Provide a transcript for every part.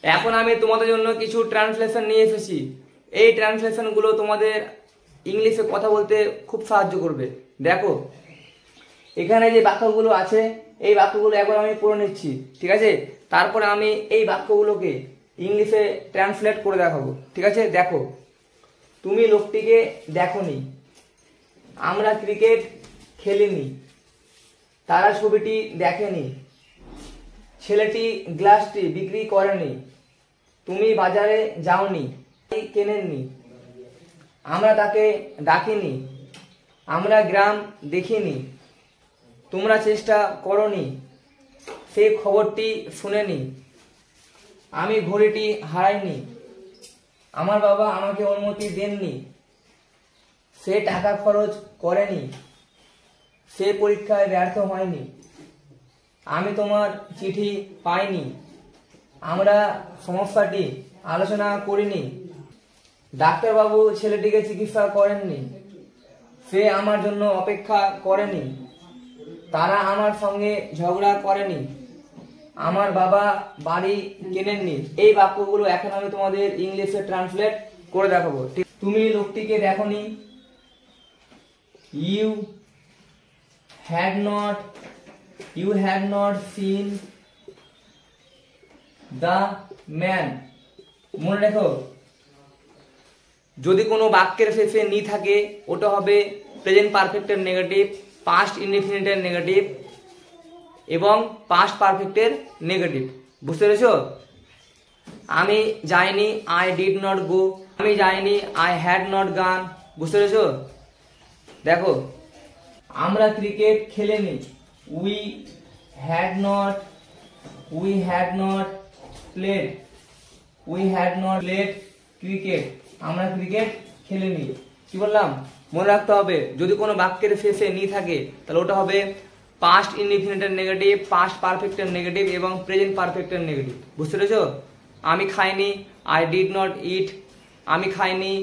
এখন আমি তোমাদের জন্য কিছু ট্রান্সলেশন নিয়ে এসেছি। এই ট্রান্সলেশনগুলো তোমাদের ইংলিশে কথা বলতে খুব সাহায্য করবে। দেখো এখানে যে বাক্যগুলো আছে এই বাক্যগুলো একবার আমি পড়ে নিচ্ছি, ঠিক আছে? তারপরে আমি এই বাক্যগুলোকে ইংলিশে ট্রান্সলেট করে দেখাবো, ঠিক আছে? দেখো, তুমি লোকটিকে দেখোনি, আমরা ক্রিকেট খেলিনি, তারা ছবিটি দেখেনি, ছেলেটি গ্লাসটি বিক্রি করেনি, তুমি বাজারে যাওনি, কেনেননি, আমরা তাকে ডাকিনি, আমরা গ্রাম দেখিনি, তোমরা চেষ্টা করনি, সে খবরটি শুনেনি, আমি ঘড়িটি হারাইনি, আমার বাবা আমাকে অনুমতি দেননি, সে টাকা খরচ করেনি, সে পরীক্ষায় ব্যর্থ হয়নি, আমি তোমার চিঠি পাইনি, আমরা সমস্যাটি আলোচনা করিনি, ডাক্তারবাবু ছেলেটিকে চিকিৎসা করেননি, সে আমার জন্য অপেক্ষা করেনি, তারা আমার সঙ্গে ঝগড়া করেনি, আমার বাবা বাড়ি কেনেননি। এই বাক্যগুলো এখন আমি তোমাদের ইংলিশে ট্রান্সলেট করে দেখাবো। তুমি লোকটিকে দেখোনি, you had not seen the man। মনে রেখো, যদি কোনো বাক্যের শেষে নি থাকে ওটা হবে প্রেজেন্ট পারফেক্টের নেগেটিভ, পাস্ট ইনডিফিনিটের নেগেটিভ এবং পাস্ট পারফেক্টের নেগেটিভ। বুঝতে পেরেছো? আমি যাইনি, আই ডিড নট গো। আমি যাইনি, আই হ্যাড নট গান। বুঝতে পেরেছো? দেখো, আমরা ক্রিকেট খেলিনি, we had not played cricket. আমরা ক্রিকেট খেলিনি। কি বললাম? মনে রাখতে হবে, যদি কোনো বাক্যের শেষে নি থাকে তাহলে ওটা হবে পাস্ট ইনডিফিনিটের নেগেটিভ, পাস্ট পারফেক্টের নেগেটিভ এবং প্রেজেন্ট পারফেক্টের নেগেটিভ। বুঝতে পেরেছো? আমি খাইনি, আই ডিড নট ইট। আমি খাইনি,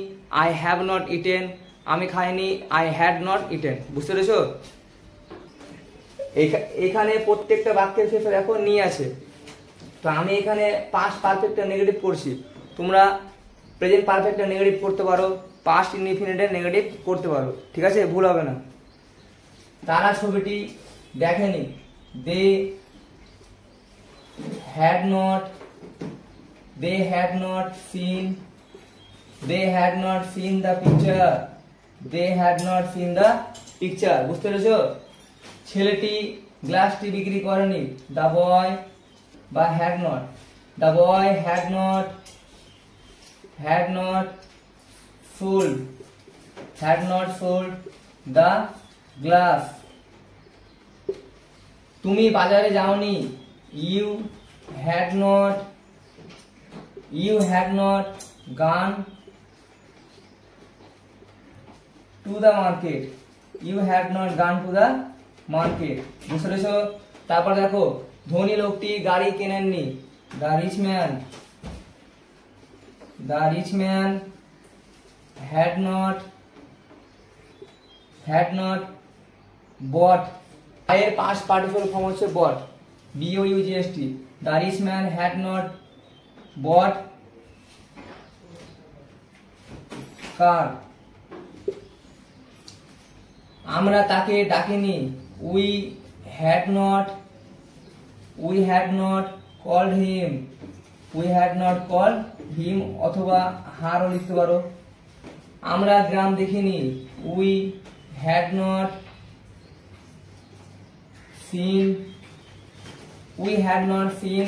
আই হ্যাভ নট ইটেন। আমি খাইনি, আই হ্যাড নট ইটেন। বুঝতে পেরেছো? এখানে প্রত্যেকটা বাক্যের শেষে দেখো নি আছে, তো আমি এখানে পাস্ট পারফেক্টের নেগেটিভ করছি। তোমরা প্রেজেন্ট পারফেক্টের নেগেটিভ করতে পারো, পাস্ট ইনডিফিনিটের নেগেটিভ করতে পারো, ঠিক আছে? ভুল হবে না। তারা ছবিটি দেখেনি, দে had not seen the picture। বুঝতে পেরেছো? ছেলেটি গ্লাসটি বিক্রি করেনি, the boy had not sold the glass। তুমি বাজারে যাওনি, you had not gone to the market। বুঝতে পেরেছো? তারপর দেখো, ধনী লোকটি গাড়ি কেনেননি, the rich man had not bought। এর পাস্ট পার্টিসিপল ফর্ম হচ্ছে bought, BOUGHT। the rich man had not bought car। আমরা তাকে ডাকিনি, we had not called him অথবা হারও লিখতে পারো। আমরা গ্রাম দেখিনি, we had not seen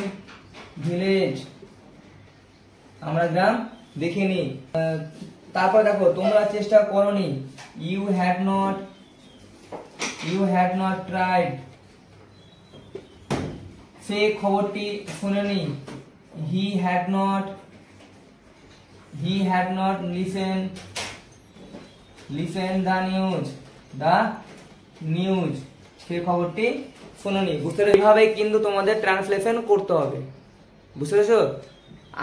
village। আমরা গ্রাম দেখিনি। তারপর দেখো, তোমরা চেষ্টা করনি, you had not tried। সে খবরটি শুনেনি, he had not listened the news। সে খবরটি শুনেনি। বুঝতে পেরেছো? এইভাবে কিন্তু তোমাদের ট্রান্সলেশন করতে হবে। বুঝতে পেরেছো?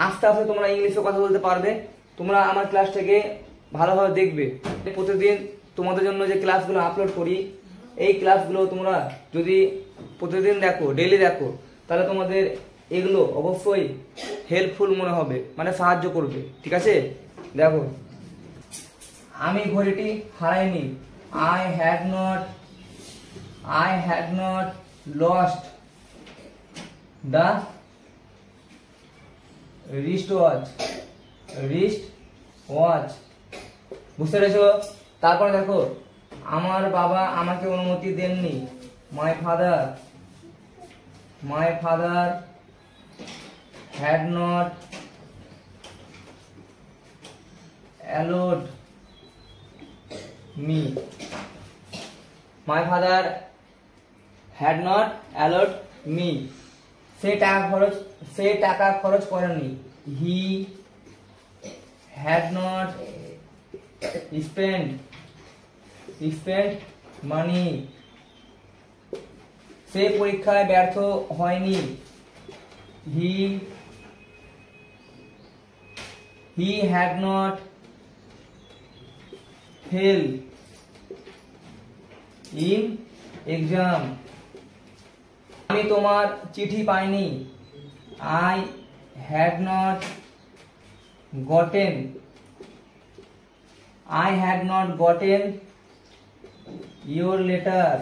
আস্তে আস্তে তোমরা ইংলিশে কথা বলতে পারবে। তোমরা আমার ক্লাসটাকে ভালোভাবে দেখবে। প্রতিদিন তোমাদের জন্য যে ক্লাসগুলো আপলোড করি, এই ক্লাসগুলো তোমরা যদি প্রতিদিন দেখো, ডেইলি দেখো, তাহলে তোমাদের এগুলো অবশ্যই হেল্পফুল মনে হবে, মানে সাহায্য করবে। ঠিক আছে, দেখো আমি ঘড়িটি হারাইনি, I had not lost the wrist watch. বুঝতে পেরেছো? তারপরে দেখো আমার বাবা আমাকে অনুমতি দেননি, my father had not allowed me, my father had not allowed me. সে টাকা খরচ করেনি, he had not spend money. সে পরীক্ষায় ব্যর্থ হয়নি, he had not fail in exam. আমি তোমার চিঠি পাইনি, I had not gotten your letter.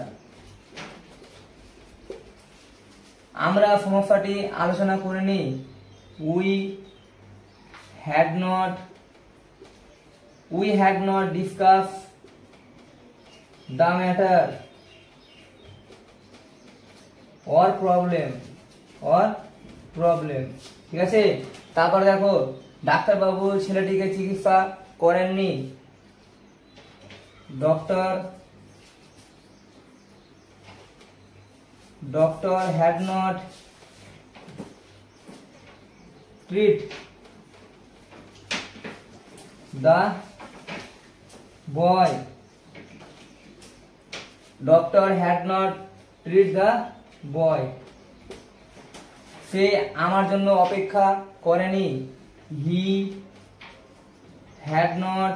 আমরা সমস্যাটি আলোচনা করিনি, we had not discuss the matter or problem. ঠিক আছে, তারপরে দেখো ডাক্তারবাবু ছেলেটিকে চিকিৎসা করেননি, doctor had not treat the boy. সে আমার জন্য অপেক্ষা করেনি, he had not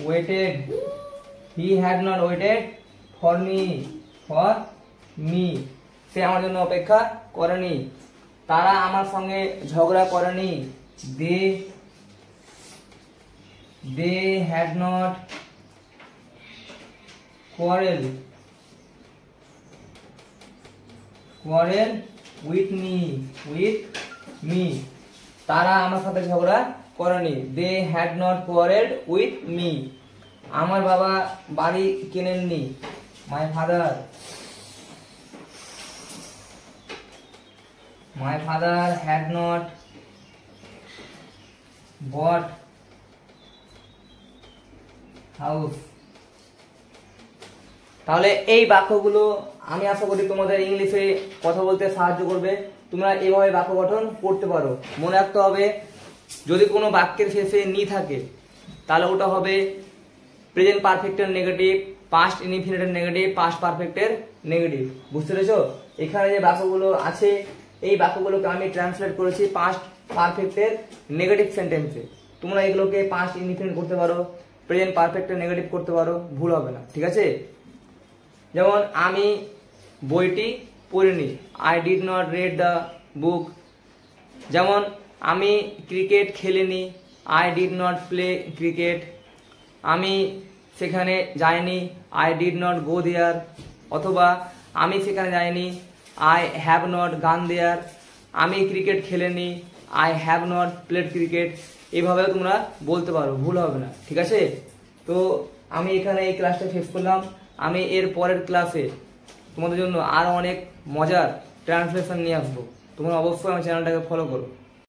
waited for me. সে আমার জন্য অপেক্ষা করেনি। তারা আমার সঙ্গে ঝগড়া করেনি, they had not quarrel with me. তারা আমার সাথে ঝগড়া করেনি, they had not quarrelled with me. আমার বাবা বাড়ি কেনেননি, my father had not bought house. তাহলে এই বাক্যগুলো আমি আশা করি তোমাদের ইংলিশে কথা বলতে সাহায্য করবে। তোমরা এইভাবে বাক্য গঠন করতে পারো। মনে রাখতে হবে যদি কোনো বাক্যের শেষে নি থাকে তাহলে ওটা হবে প্রেজেন্ট পারফেক্টের নেগেটিভ, পাস্ট ইনডিফিনিটের নেগেটিভ, পাস্ট পারফেক্টের নেগেটিভ। বুঝতে পেরেছো? এখানে যে বাক্যগুলো আছে এই বাক্যগুলোকে আমি ট্রান্সলেট করেছি পাস্ট পারফেক্টের নেগেটিভ সেন্টেন্সে। তোমরা এগুলোকে পাস্ট ইনডিফিনিট করতে পারো, প্রেজেন্ট পারফেক্টের নেগেটিভ করতে পারো, ভুল হবে না। ঠিক আছে? যেমন আমি বইটি পড়িনি, I did not read the book. যেমন আমি ক্রিকেট খেলিনি, I did not play cricket. আমি সেখানে যাইনি, I did not go there. অথবা আমি সেখানে যাইনি, I have not gone there. আমি ক্রিকেট খেলিনি, I have not played cricket. এইভাবেও তোমরা বলতে পারো, ভুল হবে না। ঠিক আছে? তো আমি এখানে এই ক্লাসটা শেষ করলাম। আমি এর পরের ক্লাসে তোমাদের জন্য আরো অনেক মজার ট্রান্সলেশন নিয়ে আসবো। তোমরা অবশ্যই আমার চ্যানেলটাকে ফলো করো।